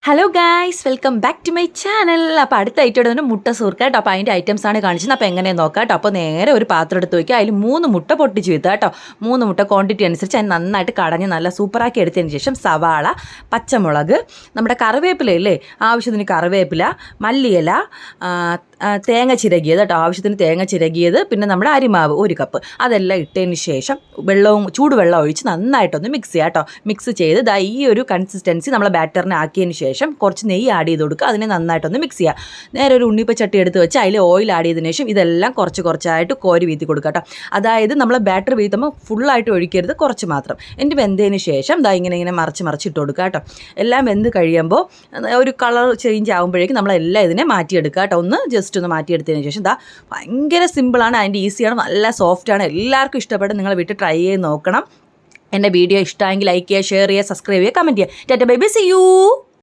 Hello guys, welcome back to my channel. അപ്പോൾ അടുത്ത item ഇടുന്ന മുട്ട സൂർക്ക കേട്ടോ. അപ്പോൾ അതിൻ്റെ ഐറ്റംസ് ആണ് കാണിച്ചത്. അപ്പോൾ എങ്ങനെ നോക്കാം കേട്ടോ. അപ്പോൾ നേരെ ഒരു പാത്രം എടുത്ത് വയ്ക്കുക. അതിൽ 3 മുട്ട പൊട്ടിച്ച് വെക്കുക കേട്ടോ. 3 മുട്ട ക്വാണ്ടിറ്റി അനുസരിച്ച് അതിന് നന്നായിട്ട് കടഞ്ഞ് നല്ല സൂപ്പറാക്കി എടുത്തതിന് ശേഷം സവാള, പച്ചമുളക്, നമ്മുടെ കറിവേപ്പിലയില്ലേ, ആവശ്യത്തിന് കറിവേപ്പില, മല്ലിയില, തേങ്ങ ചിരകിയത് കേട്ടോ, ആവശ്യത്തിന് തേങ്ങ ചിരകിയത്, പിന്നെ നമ്മുടെ അരിമാവ് 1 കപ്പ്, അതെല്ലാം ഇട്ടതിന് ശേഷം ചൂടുവെള്ളം ഒഴിച്ച് നന്നായിട്ടൊന്ന് മിക്സ് ചെയ്യുക കേട്ടോ. മിക്സ് ചെയ്ത് ഈ ഒരു കൺസിസ്റ്റൻസി നമ്മളെ ബാറ്ററിനെ ആക്കിയതിന് ശേഷം കുറച്ച് നെയ്യ് ആഡ് ചെയ്ത് കൊടുക്കുക. അതിനെ നന്നായിട്ടൊന്ന് മിക്സ് ചെയ്യുക. നേരെ ഒരു ഉണ്ണിപ്പച്ചട്ടി എടുത്ത് വെച്ച് അതിൽ ഓയിൽ ആഡ് ചെയ്തതിന് ശേഷം ഇതെല്ലാം കുറച്ചായിട്ട് കോരി വീത്തി കൊടുക്കുക കേട്ടോ. അതായത് നമ്മൾ ബാറ്റർ വീത്തുമ്പോൾ ഫുള്ളായിട്ട് ഒഴിക്കരുത്, കുറച്ച് മാത്രം. എന്നിട്ട് വെന്തതിന് ശേഷം ഇങ്ങനെ മറിച്ച് ഇട്ട് കൊടുക്കുക കേട്ടോ. എല്ലാം വെന്ത് കഴിയുമ്പോൾ ഒരു കളർ ചേഞ്ച് ആകുമ്പോഴേക്കും നമ്മളെല്ലാം ഇതിനെ മാറ്റിയെടുക്കുക കേട്ടോ. ജസ്റ്റ് ഒന്ന് മാറ്റിയെടുത്തതിന് ശേഷം ഭയങ്കര സിമ്പിളാണ്, അതിൻ്റെ ഈസിയാണ്, നല്ല സോഫ്റ്റാണ്. എല്ലാവർക്കും ഇഷ്ടപ്പെടും. നിങ്ങൾ വീട്ടിൽ ട്രൈ ചെയ്ത് നോക്കണം. എൻ്റെ വീഡിയോ ഇഷ്ടമെങ്കിൽ ലൈക്ക് ചെയ്യുക, ഷെയർ ചെയ്യുക, സബ്സ്ക്രൈബ് ചെയ്യുക, കമൻറ്റ് ചെയ്യുക. Tata bye bye, see U.